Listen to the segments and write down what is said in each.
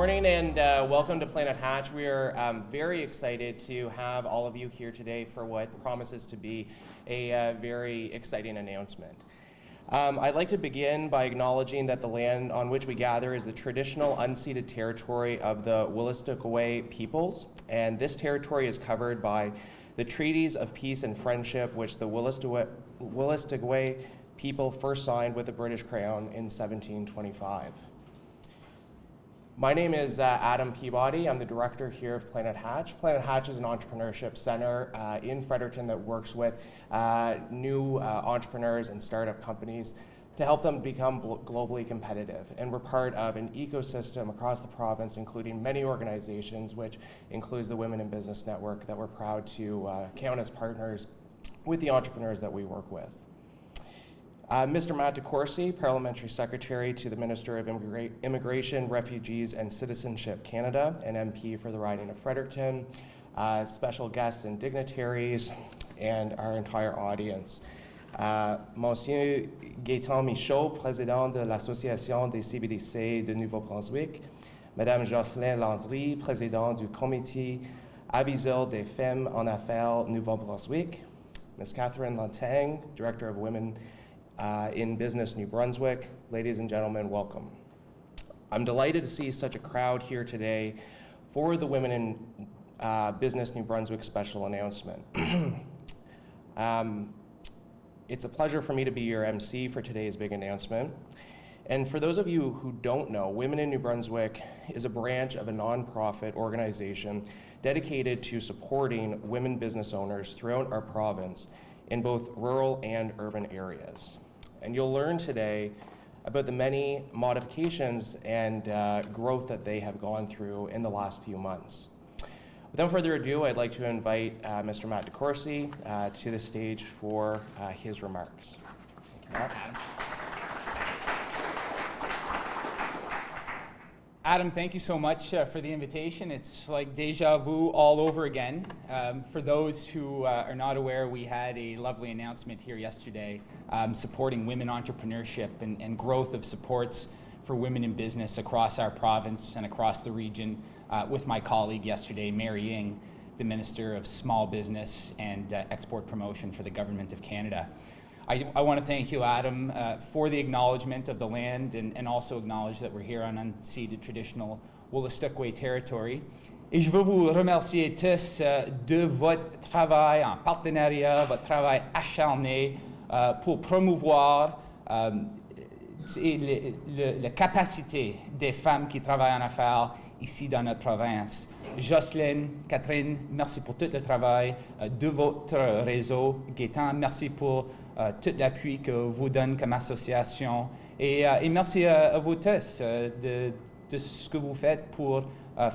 morning and welcome to Planet Hatch. We are very excited to have all of you here today for what promises to be a very exciting announcement. I'd like to begin by acknowledging that the land on which we gather is the traditional unceded territory of the Wolastoqey peoples, and this territory is covered by the treaties of peace and friendship which the Wolastoqey people first signed with the British Crown in 1725. My name is Adam Peabody. I'm the director here of Planet Hatch. Planet Hatch is an entrepreneurship center in Fredericton that works with new entrepreneurs and startup companies to help them become globally competitive. And we're part of an ecosystem across the province, including many organizations, which includes the Women in Business Network, that we're proud to count as partners with the entrepreneurs that we work with. Mr. Matt DeCourcy, Parliamentary Secretary to the Minister of Immigration, Refugees and Citizenship Canada, and MP for the riding of Fredericton, special guests and dignitaries, and our entire audience. Monsieur Gaétan Michaud, Président de l'Association des CBDC de Nouveau-Brunswick, Madame Jocelyn Landry, Présidente du Comité Aviseur des Femmes en Affaires Nouveau-Brunswick, Ms. Catherine Lantang, Director of Women in Business New Brunswick. Ladies and gentlemen, welcome. I'm delighted to see such a crowd here today for the Women in Business New Brunswick special announcement. It's a pleasure for me to be your MC for today's big announcement. And for those of you who don't know, Women in New Brunswick is a branch of a nonprofit organization dedicated to supporting women business owners throughout our province in both rural and urban areas. And you'll learn today about the many modifications and growth that they have gone through in the last few months. Without further ado, I'd like to invite Mr. Matt DeCourcy to the stage for his remarks. Thank you, Matt. Adam, thank you so much for the invitation. It's like deja vu all over again. For those who are not aware, we had a lovely announcement here yesterday supporting women entrepreneurship and growth of supports for women in business across our province and across the region with my colleague yesterday, Mary Ng, the Minister of Small Business and Export Promotion for the Government of Canada. I want to thank you, Adam, for the acknowledgement of the land and also acknowledge that we're here on unceded traditional Wolastoqey territory. Et je veux vous remercier tous de votre travail en partenariat, votre travail acharné pour promouvoir la capacité des femmes qui travaillent en affaires ici dans notre province. Jocelyn, Catherine, merci pour tout le travail de votre réseau. Gaétan, merci pour tout l'appui que vous donnez comme association. Et merci à vous tous de ce que vous faites pour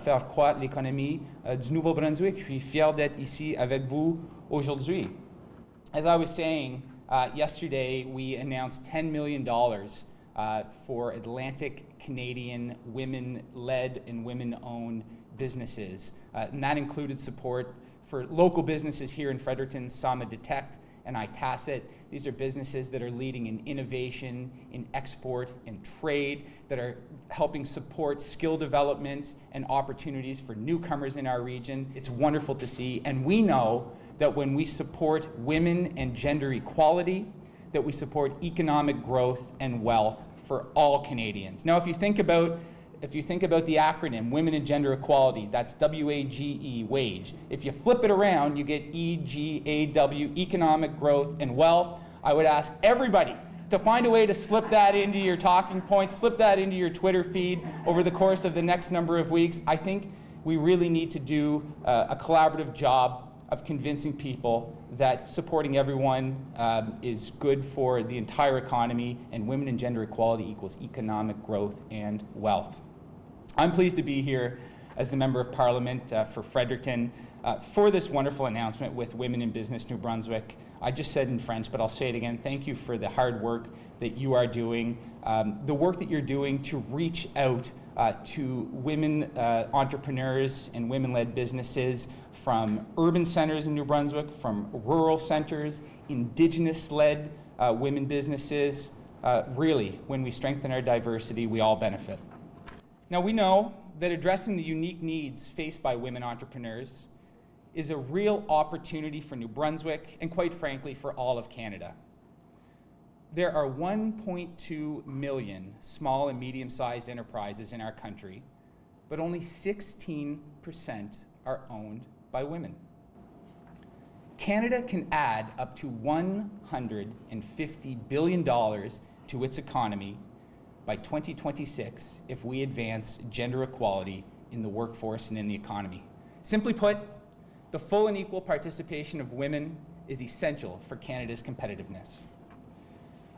faire croître l'économie du Nouveau-Brunswick. Je suis fier d'être ici avec vous aujourd'hui. As I was saying, yesterday we announced $10 million for Atlantic Canadian women-led and women-owned businesses. And that included support for local businesses here in Fredericton, Sama Detect and iTacit. These are businesses that are leading in innovation, in export, and trade, that are helping support skill development and opportunities for newcomers in our region. It's wonderful to see, and we know that when we support women and gender equality, that we support economic growth and wealth for all Canadians. Now, if you think about the acronym Women and Gender Equality, that's WAGE, wage. If you flip it around, you get EGAW, economic growth and wealth. I would ask everybody to find a way to slip that into your talking points, slip that into your Twitter feed over the course of the next number of weeks. I think we really need to do a collaborative job of convincing people that supporting everyone is good for the entire economy, and women and gender equality equals economic growth and wealth. I'm pleased to be here as the Member of Parliament for Fredericton for this wonderful announcement with Women in Business New Brunswick. I just said in French, but I'll say it again. Thank you for the hard work that you are doing, the work that you're doing to reach out to women entrepreneurs and women-led businesses from urban centers in New Brunswick, from rural centers, Indigenous-led women businesses. Really, when we strengthen our diversity, we all benefit. Now, we know that addressing the unique needs faced by women entrepreneurs is a real opportunity for New Brunswick and, quite frankly, for all of Canada. There are 1.2 million small and medium-sized enterprises in our country, but only 16% are owned by women. Canada can add up to $150 billion to its economy by 2026 if we advance gender equality in the workforce and in the economy. Simply put, the full and equal participation of women is essential for Canada's competitiveness.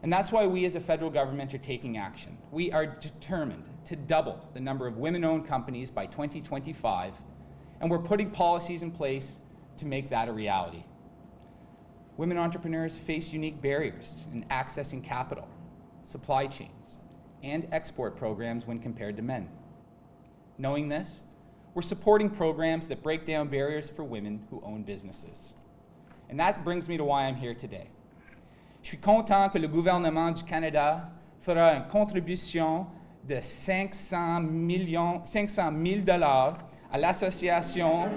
And that's why we as a federal government are taking action. We are determined to double the number of women-owned companies by 2025, and we're putting policies in place to make that a reality. Women entrepreneurs face unique barriers in accessing capital, supply chains, and export programs when compared to men. Knowing this, we're supporting programs that break down barriers for women who own businesses. And that brings me to why I'm here today. Je suis content que le gouvernement du Canada fera une contribution de 500 000 dollars à l'Association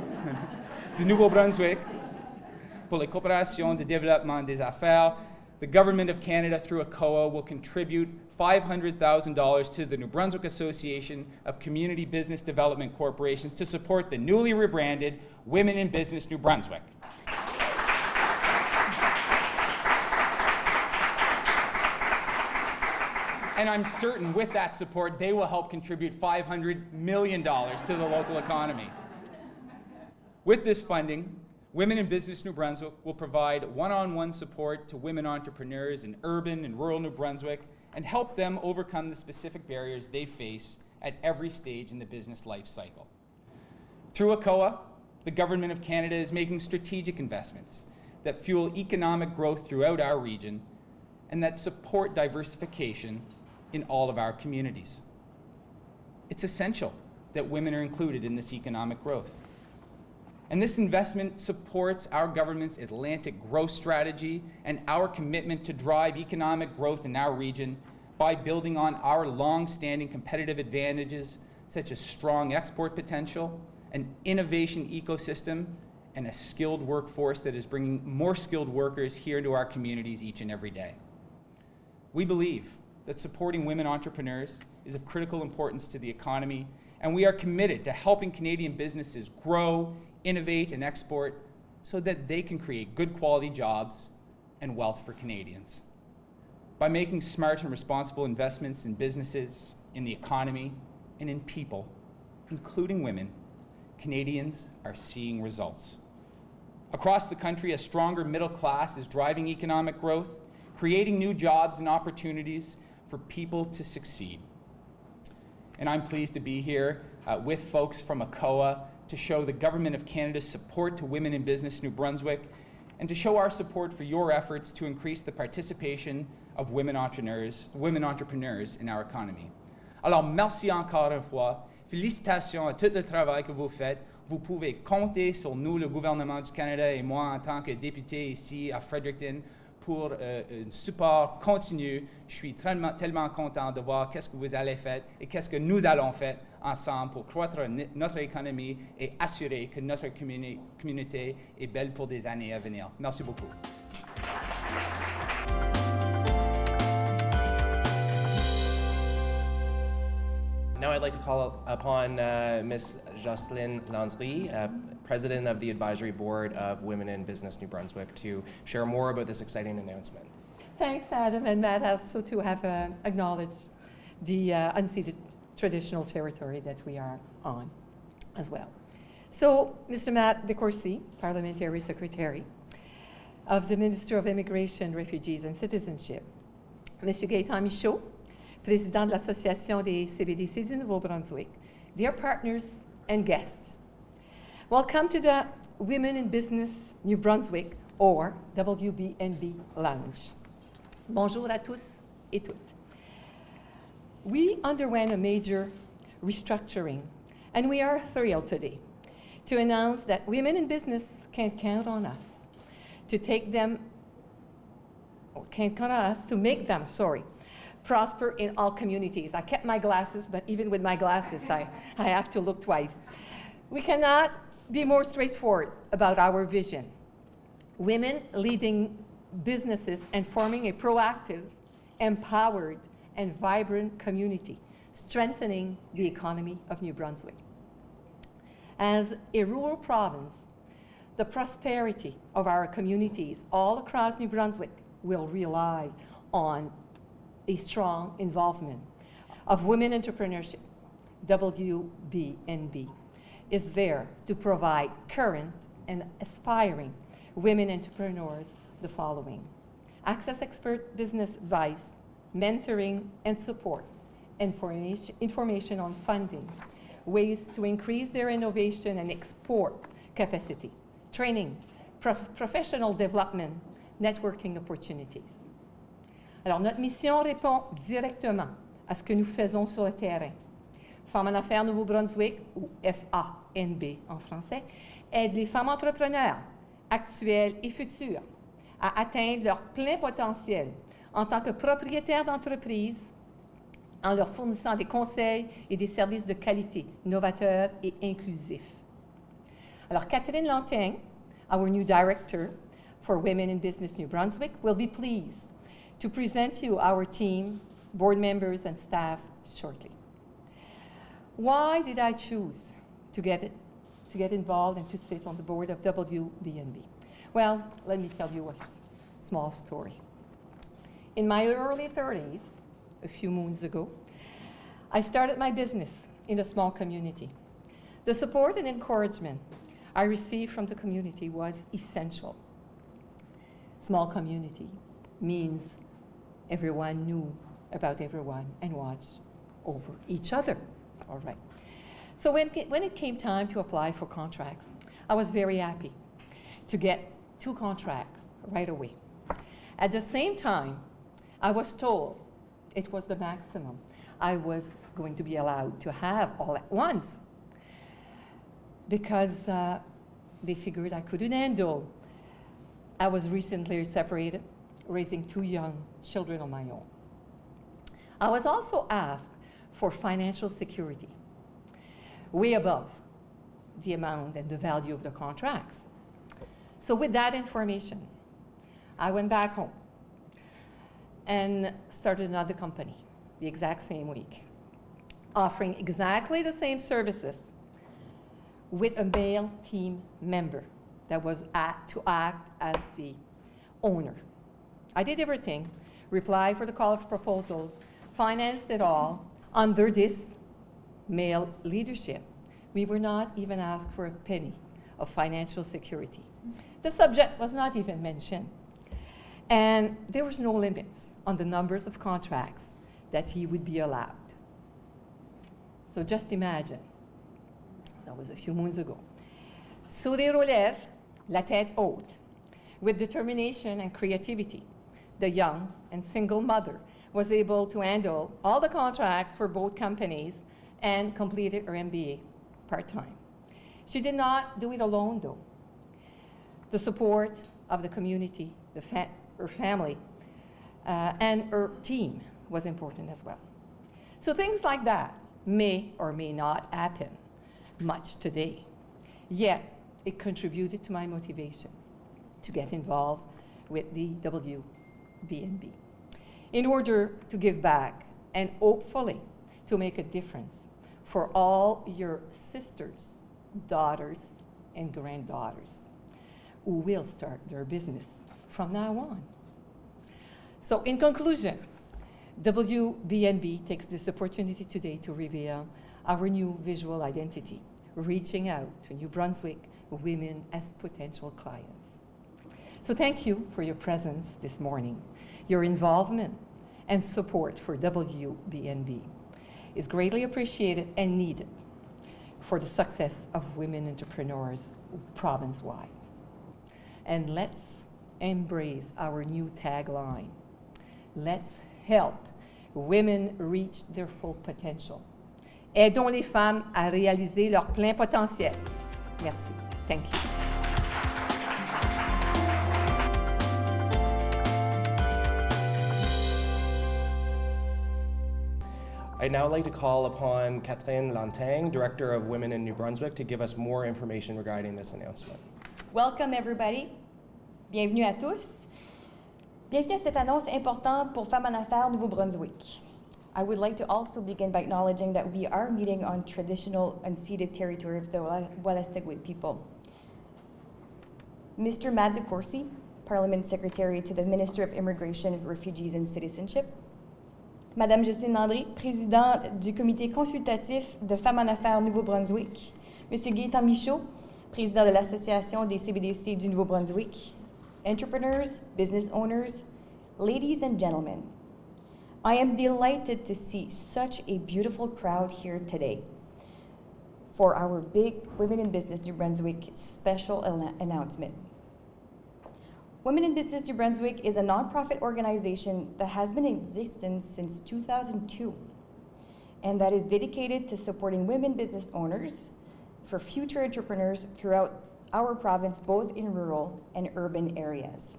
du Nouveau-Brunswick pour la coopération de développement des affaires. The Government of Canada, through ACOA, will contribute $500,000 to the New Brunswick Association of Community Business Development Corporations to support the newly rebranded Women in Business New Brunswick. And I'm certain with that support, they will help contribute $500 million to the local economy. With this funding, Women in Business New Brunswick will provide one-on-one support to women entrepreneurs in urban and rural New Brunswick and help them overcome the specific barriers they face at every stage in the business life cycle. Through ACOA, the Government of Canada is making strategic investments that fuel economic growth throughout our region and that support diversification in all of our communities. It's essential that women are included in this economic growth. And this investment supports our government's Atlantic growth strategy and our commitment to drive economic growth in our region by building on our long-standing competitive advantages, such as strong export potential, an innovation ecosystem, and a skilled workforce that is bringing more skilled workers here into our communities each and every day. We believe that supporting women entrepreneurs is of critical importance to the economy, and we are committed to helping Canadian businesses grow, innovate, and export so that they can create good quality jobs and wealth for Canadians. By making smart and responsible investments in businesses, in the economy, and in people, including women, Canadians are seeing results. Across the country, a stronger middle class is driving economic growth, creating new jobs and opportunities for people to succeed. And I'm pleased to be here with folks from ACOA to show the Government of Canada's support to women in business New Brunswick and to show our support for your efforts to increase the participation of women entrepreneurs in our economy. Alors, merci encore une fois. Félicitations à tout le travail que vous faites. Vous pouvez compter sur nous, le gouvernement du Canada et moi en tant que député ici à Fredericton, pour un support continu. Je suis tellement content de voir qu'est-ce que vous allez faire et qu'est-ce que nous allons faire ensemble pour croître notre économie et assurer que notre communauté est belle pour des années à venir. Merci beaucoup. Now I'd like to call upon Ms. Jocelyn Landry, President of the Advisory Board of Women in Business New Brunswick, to share more about this exciting announcement. Thanks, Adam and Matt, also to have acknowledged the unceded traditional territory that we are on as well. So, Mr. Matt DeCourcy, Parliamentary Secretary of the Minister of Immigration, Refugees and Citizenship, Mr. Gaëtan Michaud, Président de l'Association des CBDC du Nouveau-Brunswick, dear partners and guests. Welcome to the Women in Business New Brunswick, or WB&B Lounge. Bonjour à tous et toutes. We underwent a major restructuring, and we are thrilled today to announce that women in business can count on us to make them prosper in all communities. I kept my glasses, but even with my glasses, I have to look twice. We cannot be more straightforward about our vision. Women leading businesses and forming a proactive, empowered, and vibrant community, strengthening the economy of New Brunswick. As a rural province, the prosperity of our communities all across New Brunswick will rely on a strong involvement of women entrepreneurship. WB&B is there to provide current and aspiring women entrepreneurs the following: access expert business advice, mentoring and support, information on funding, ways to increase their innovation and export capacity, training, professional development, networking opportunities. Alors, notre mission répond directement à ce que nous faisons sur le terrain. Femmes en affaires Nouveau-Brunswick, ou FA&B en français, aide les femmes entrepreneurs, actuelles et futures, à atteindre leur plein potentiel en tant que propriétaires d'entreprise, en leur fournissant des conseils et des services de qualité, novateurs et inclusifs. Alors, Catherine Lantin, our new director for Women in Business New Brunswick, will be pleased to present you our team, board members, and staff shortly. Why did I choose to get involved and to sit on the board of WB&B? Well, let me tell you a small story. In my early 30s, a few moons ago, I started my business in a small community. The support and encouragement I received from the community was essential. Small community means everyone knew about everyone and watched over each other. All right. So when it came time to apply for contracts, I was very happy to get 2 contracts right away. At the same time, I was told it was the maximum I was going to be allowed to have all at once, because they figured I couldn't handle. I was recently separated, raising 2 young children on my own. I was also asked for financial security, way above the amount and the value of the contracts. So with that information, I went back home and started another company the exact same week, offering exactly the same services with a male team member that was to act as the owner. I did everything, replied for the call of proposals, financed it all under this male leadership. We were not even asked for a penny of financial security. The subject was not even mentioned. And there was no limits on the numbers of contracts that he would be allowed. So just imagine, that was a few months ago. Sourire aux lèvres, la tête haute, with determination and creativity, the young and single mother was able to handle all the contracts for both companies and completed her MBA part-time. She did not do it alone, though. The support of the community, her family, and her team was important as well. So things like that may or may not happen much today. Yet, it contributed to my motivation to get involved with the WB&B in order to give back and hopefully to make a difference for all your sisters, daughters, and granddaughters who will start their business from now on. So in conclusion, WB&B takes this opportunity today to reveal our new visual identity, reaching out to New Brunswick women as potential clients. So thank you for your presence this morning. Your involvement and support for WB&B is greatly appreciated and needed for the success of women entrepreneurs province-wide. And let's embrace our new tagline. Let's help women reach their full potential. Aidons les femmes à réaliser leur plein potentiel. Merci. Thank you. I'd now like to call upon Catherine Lantang, Director of Women in New Brunswick, to give us more information regarding this announcement. Welcome everybody. Bienvenue à tous. Bienvenue à cette annonce importante pour Femmes en Affaires Nouveau-Brunswick. I would like to also begin by acknowledging that we are meeting on traditional unceded territory of the Wolastoqey people. Mr. Matt DeCourcy, Parliament Secretary to the Minister of Immigration, Refugees and Citizenship. Madame Justine Landry, Présidente du Comité consultatif de Femmes en Affaires Nouveau-Brunswick. Monsieur Gaétan Michaud, Président de l'Association des CBDC du Nouveau-Brunswick. Entrepreneurs, business owners, ladies and gentlemen. I am delighted to see such a beautiful crowd here today for our big Women in Business New Brunswick special announcement. Women in Business New Brunswick is a nonprofit organization that has been in existence since 2002 and that is dedicated to supporting women business owners for future entrepreneurs throughout our province, both in rural and urban areas.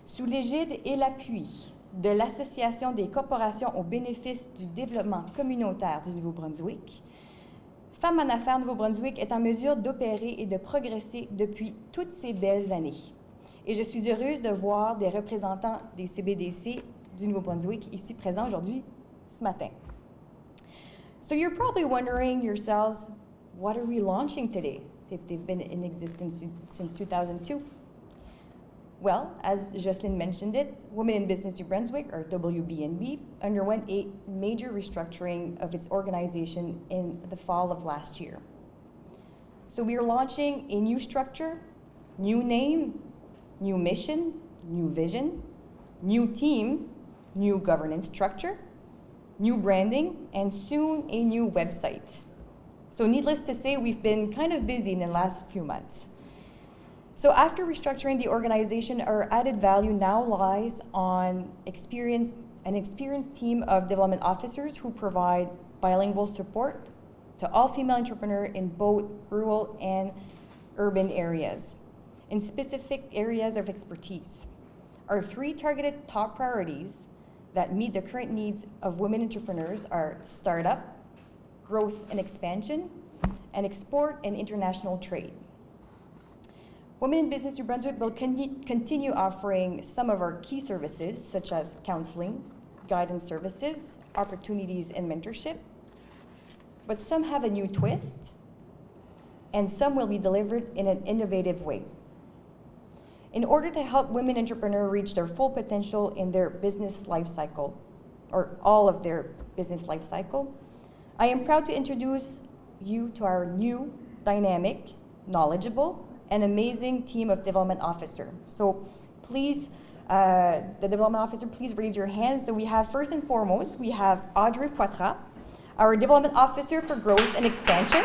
Sous l'égide et l'appui de l'Association des corporations au bénéfice du développement communautaire du Nouveau-Brunswick, Femmes en Affaires Nouveau-Brunswick est en mesure d'opérer et de progresser depuis toutes ces belles années. Et je suis heureuse de voir des représentants des CBDC du Nouveau-Brunswick ici présents aujourd'hui, ce matin. So you're probably wondering yourselves, what are we launching today if they've been in existence since 2002? Well, as Jocelyn mentioned it, Women in Business New Brunswick, or WB&B, underwent a major restructuring of its organization in the fall of last year. So we are launching a new structure, new name, new mission, new vision, new team, new governance structure, new branding, and soon a new website. So needless to say, we've been kind of busy in the last few months. So after restructuring the organization, our added value now lies on an experienced team of development officers who provide bilingual support to all female entrepreneurs in both rural and urban areas, in specific areas of expertise. Our three targeted top priorities that meet the current needs of women entrepreneurs are startup, growth and expansion, and export and international trade. Women in Business New Brunswick will continue offering some of our key services, such as counseling, guidance services, opportunities, and mentorship. But some have a new twist, and some will be delivered in an innovative way. In order to help women entrepreneurs reach their full potential in their business life cycle, or all of their business life cycle, I am proud to introduce you to our new, dynamic, knowledgeable, and amazing team of development officers. So please, the development officer, please raise your hand. So we have, first and foremost, we have Audrey Poitras, our development officer for growth and expansion.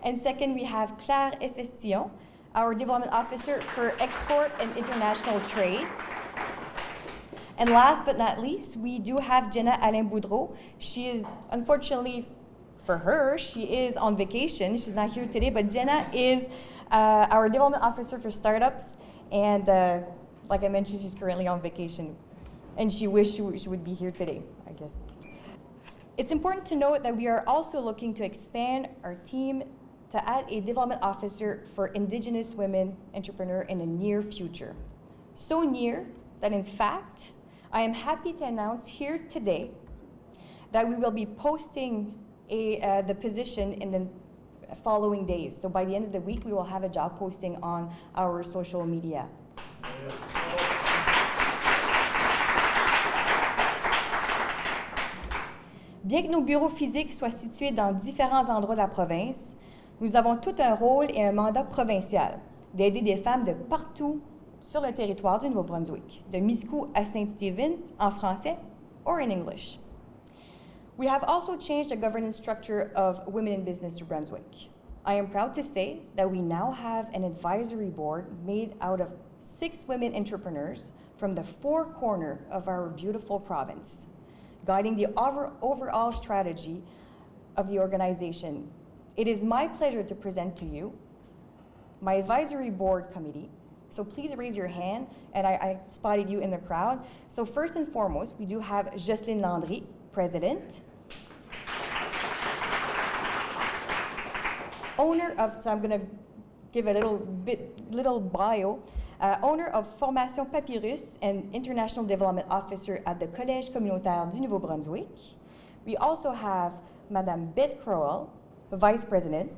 And second, we have Claire Efestillon, our development officer for export and international trade. And last but not least, we do have Jenna Alain Boudreau. She is, unfortunately, for her, she is on vacation. She's not here today, but Jenna is our development officer for startups. And like I mentioned, she's currently on vacation. And she wished she would be here today, I guess. It's important to note that we are also looking to expand our team to add a development officer for Indigenous women entrepreneurs in the near future. So near that, in fact, I am happy to announce here today that we will be posting the position in the following days. So by the end of the week, we will have a job posting on our social media. Bien que nos bureaux physiques soient situés dans différents endroits de la province, nous avons tout un rôle et un mandat provincial d'aider des femmes de partout sur le territoire du Nouveau-Brunswick, de Miscou à Saint-Stephen en français or in English. We have also changed the governance structure of Women in Business New Brunswick. I am proud to say that we now have an advisory board made out of 6 women entrepreneurs from the 4 corners of our beautiful province, guiding the overall strategy of the organization. It is my pleasure to present to you my advisory board committee, So please raise your hand, and I spotted you in the crowd. So first and foremost, we do have Jocelyne Landry, President. Owner of, so I'm going to give a little bio. Owner of Formation Papyrus and International Development Officer at the Collège Communautaire du Nouveau-Brunswick. We also have Madame Beth Crowell, Vice President.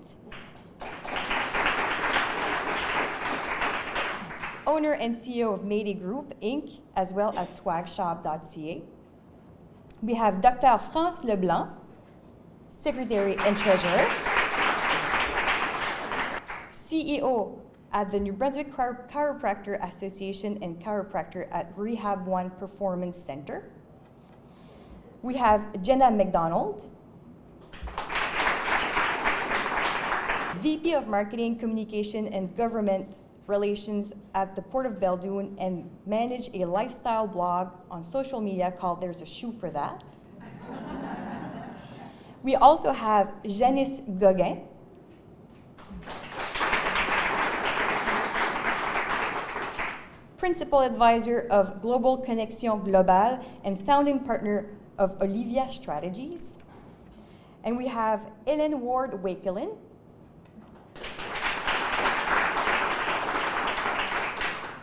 Owner and CEO of Mayday Group, Inc., as well as swagshop.ca. We have Dr. France Leblanc, Secretary and Treasurer. CEO at the New Brunswick Chiropractor Association and chiropractor at Rehab One Performance Center. We have Jenna McDonald, VP of Marketing, Communication, and Government Relations at the Port of Beldoun and manage a lifestyle blog on social media called There's a Shoe for That. We also have Janice Gauguin, Principal Advisor of Global Connexion Globale and founding partner of Olivia Strategies. And we have Ellen Ward-Wakelin,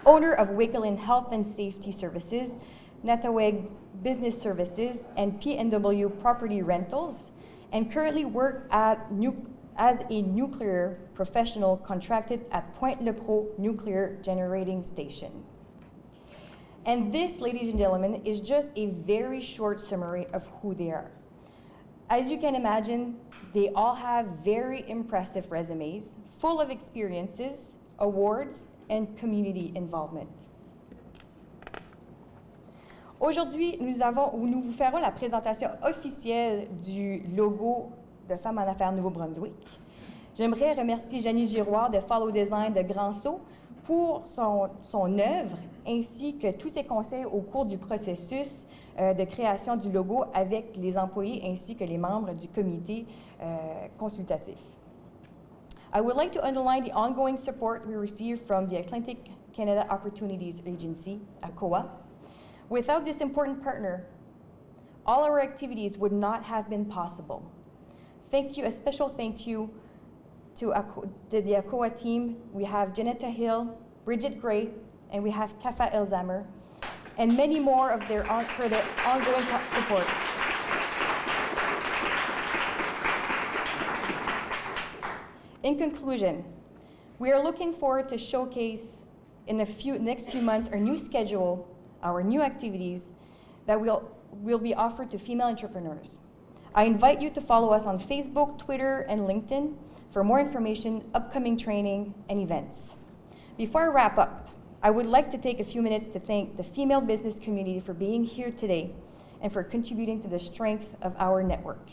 owner of Wakelin Health and Safety Services, Nataweg Business Services, and P&W Property Rentals, and currently work as a nuclear professional contracted at Pointe-le-Pro Nuclear Generating Station. And this, ladies and gentlemen, is just a very short summary of who they are. As you can imagine, they all have very impressive resumes, full of experiences, awards, and community involvement. Aujourd'hui, nous vous ferons la présentation officielle du logo de Femmes en Affaires Nouveau-Brunswick. J'aimerais remercier Janice Giroir de Follow Design de Grand Saut pour son œuvre ainsi que tous ses conseils au cours du processus de création du logo avec les employés ainsi que les membres du comité consultatif. I would like to underline the ongoing support we receive from the Atlantic Canada Opportunities Agency, ACOA. Without this important partner, all our activities would not have been possible. Thank you, a special thank you to the ACOA team. We have Janetta Hill, Bridget Gray, and we have Kafa Elzamer, and many more of for their ongoing support. In conclusion, we are looking forward to showcase in the next few months our new schedule, our new activities that will be offered to female entrepreneurs. I invite you to follow us on Facebook, Twitter, and LinkedIn for more information, upcoming training, and events. Before I wrap up, I would like to take a few minutes to thank the female business community for being here today and for contributing to the strength of our network,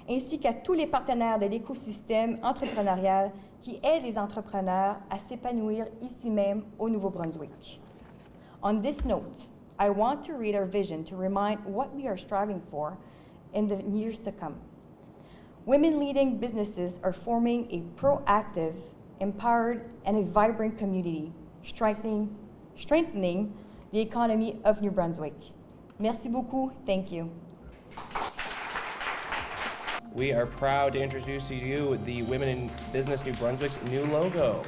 ainsi qu'à tous les partenaires de l'écosystème entrepreneurial qui aident les entrepreneurs à s'épanouir ici même au Nouveau-Brunswick. On this note, I want to read our vision to remind what we are striving for in the years to come. Women leading businesses are forming a proactive, empowered, and a vibrant community, strengthening the economy of New Brunswick. Merci beaucoup. Thank you. We are proud to introduce to you the Women in Business New Brunswick's new logo.